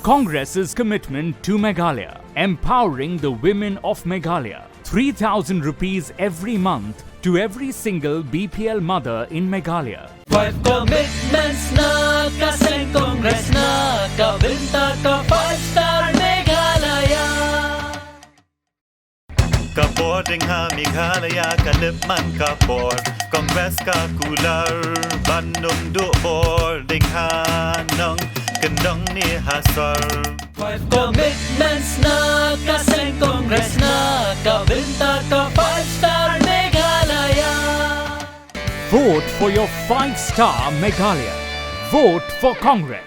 Congress's commitment to Meghalaya, empowering the women of Meghalaya. 3,000 rupees every month to every single BPL mother in Meghalaya. 5 commitments na kaseng Congress na kabinta ka 5-star Meghalaya. Kapor ding ha Meghalaya kalipman kapor Congress ka kular Bandung du bor ding ha nong kendong ni hasar 5 commitments na kaseng Congress na kabinta ka 5-star Meghalaya. Vote for your 5-star Meghalaya. Vote for Congress.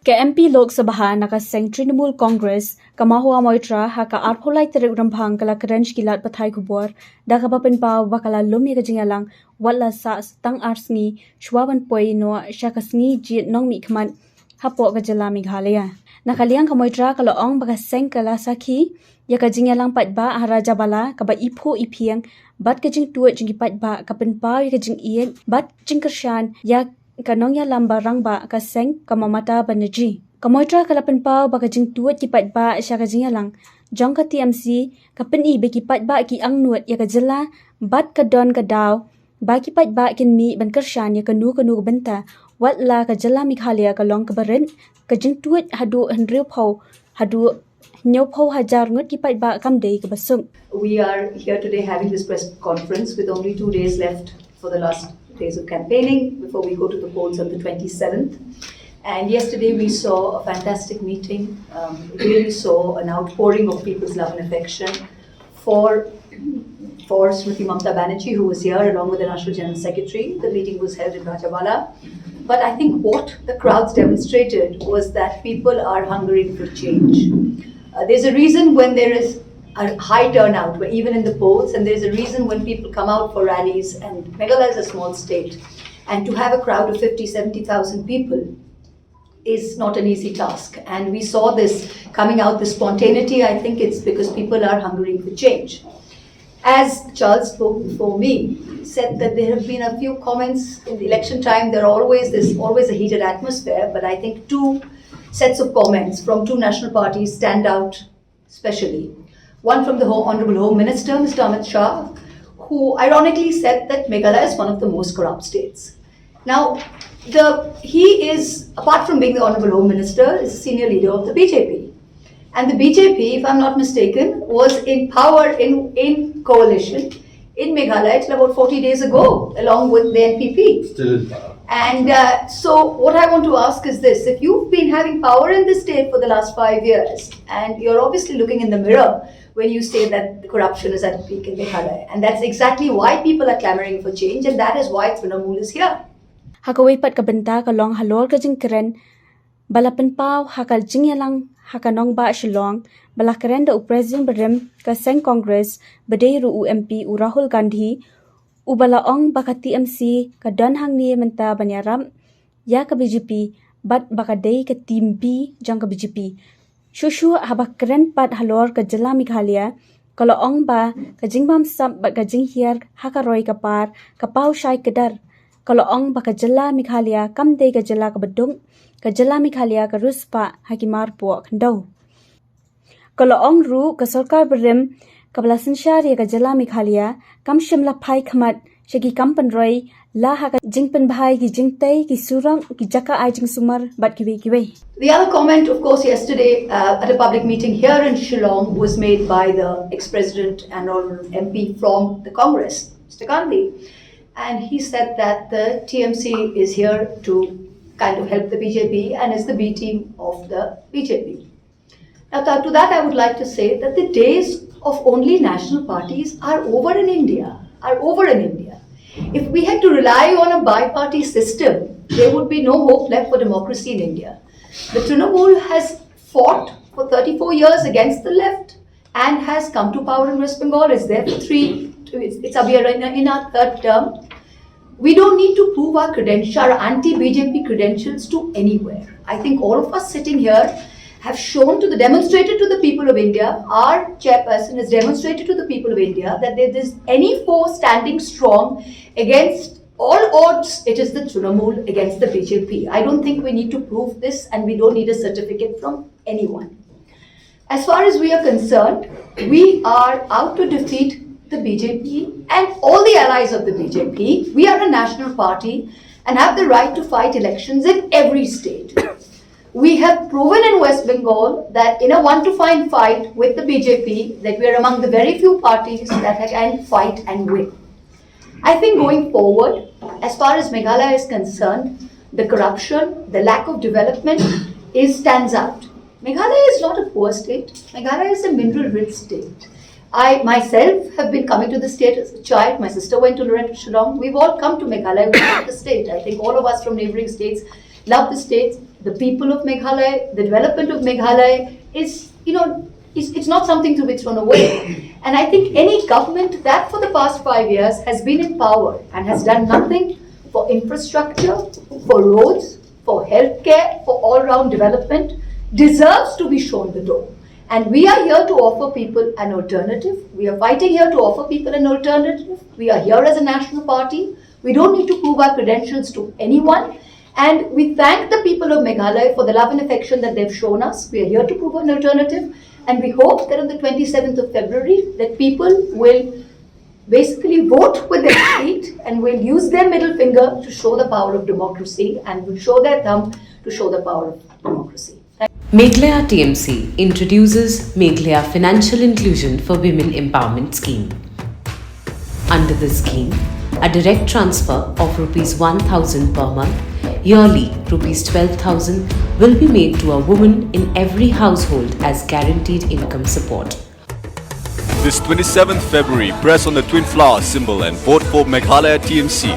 Ke MP Lok Sabha nakaseng Trinamool Congress ka Mahua Moitra haka arpholai teruk rampang kala kerench kilat pathai kubor da ka papen pau bakala lumi ka jingalang wala sa tang arsngi shwaban poi no shakasngi jit nong mi khman hapo ka jala Meghalaya nakaliang ka Moitra kala ong baka seng kala sakhi ya ka jingalang patba haraja bala ka ba ipho ipiang bat ka jing tuat jingi patba ka pen pau ya ka jing ien bat jing kershan ya kanong ya lamba rangba ka seng ka mamata banaji ka Moitra kala pen pau baka jing tuat ki patba sha ka jingalang jong ka TMC ka pen i be ki patba ki ang nuat ya ka jala bat ka don ka daw ba ki patba kin mi ban kershan ya ka nu benta wat la ka jala Meghalaya ka long ka baren ka jing tuat hadu henriu phau hadu nyo phau hajar ngut ki patba kam dei ka basung. We are here today having this press conference with only 2 days left for the last days of campaigning before we go to the polls on the 27th. And yesterday we saw a fantastic meeting. We really saw an outpouring of people's love and affection for Smriti Mamata Banerjee, who was here along with the National General Secretary. The meeting was held in Rajawala. But I think what the crowds demonstrated was that people are hungering for change. There's a reason when there is a high turnout, even in the polls, and there's a reason when people come out for rallies, and Meghalaya is a small state, and to have a crowd of 50,000-70,000 people is not an easy task. And we saw this coming out, the spontaneity. I think it's because people are hungering for change. As Charles spoke before me, he said that there have been a few comments in the election time. There's always a heated atmosphere, but I think 2 sets of comments from 2 national parties stand out especially. One from the Honourable Home Minister, Mr. Amit Shah, who ironically said that Meghalaya is one of the most corrupt states. Now, he is, apart from being the Honourable Home Minister, is a senior leader of the BJP. And the BJP, if I'm not mistaken, was in power in coalition in Meghalaya till about 40 days ago, along with the NPP. Still in power. And so what I want to ask is this: if you've been having power in this state for the last 5 years, and you're obviously looking in the mirror when you say that the corruption is at a peak in Meghalaya, and that's exactly why people are clamoring for change, and that is why Trinamool is here. Hakaway pat ka benta ka long halor ka jing keren balapan pau hakal jing yalang hakanong ba shilong balakaren da President Barem ka seng Congress badai ru UMP u Rahul Gandhi ubalaong baka TMC ka don hang ni menta banyaram ya ka BJP bat baka dei ka team B jang ka BJP shushu habak keren pat halor ka jala Meghalaya kalau ong ba ka jingbam sam ba ka jing hiar hakaroi ka par ka pau shai kedar kalau ong ba ka jala Meghalaya kam dei ka jala ka bedung ka jala Meghalaya ka ruspa hakimar po khandau kalau ong ru ka sarkar berem ka balasan syari ka jala Meghalaya kam shimla phai khamat shagi kam panroi la ha ka jingpen bhai ki jingtai ki surang ki jaka ai jing sumar bat kiwei. The other comment, of course, yesterday at a public meeting here in Shillong was made by the ex-president and honorable MP from the Congress, Mr. Gandhi. And he said that the TMC is here to kind of help the BJP and is the B team of the BJP. Now, to that I would like to say that the days of only national parties are over in India. If we had to rely on a bi-party system, there would be no hope left for democracy in India. The Trinamool has fought for 34 years against the left and has come to power in West Bengal. It's there for in our 3rd term. We don't need to prove our anti-BJP credentials to anywhere. I think all of us sitting here have demonstrated to the people of India, our chairperson has demonstrated to the people of India that there is any force standing strong against all odds, it is the Trinamool against the BJP. I don't think we need to prove this, and we don't need a certificate from anyone. As far as we are concerned, we are out to defeat the BJP and all the allies of the BJP. We are a national party and have the right to fight elections in every state. We have proven in West Bengal that in a 1-to-5 fight with the BJP, that we are among the very few parties that can fight and win. I think going forward, as far as Meghalaya is concerned, the corruption, the lack of development stands out. Meghalaya is not a poor state. Meghalaya is a mineral-rich state. I myself have been coming to the state as a child. My sister went to Shillong. We've all come to Meghalaya. We love the state. I think all of us from neighboring states love the states. The people of Meghalaya, the development of Meghalaya is, it's not to be thrown away. And I think any government that for the past 5 years has been in power and has done nothing for infrastructure, for roads, for healthcare, for all-round development, deserves to be shown the door. And we are here to offer people an alternative. We are fighting here to offer people an alternative. We are here as a national party. We don't need to prove our credentials to anyone. And we thank the people of Meghalaya for the love and affection that they've shown us. We are here to prove an alternative. And we hope that on the 27th of February, that people will basically vote with their feet and will use their middle finger to show the power of democracy and will show their thumb to show the power of democracy. Meghalaya TMC introduces Meghalaya Financial Inclusion for Women Empowerment Scheme. Under this scheme, a direct transfer of Rs 1,000 per month, yearly Rs 12,000 will be made to a woman in every household as guaranteed income support. This 27th February, press on the twin flower symbol and vote for Meghalaya TMC.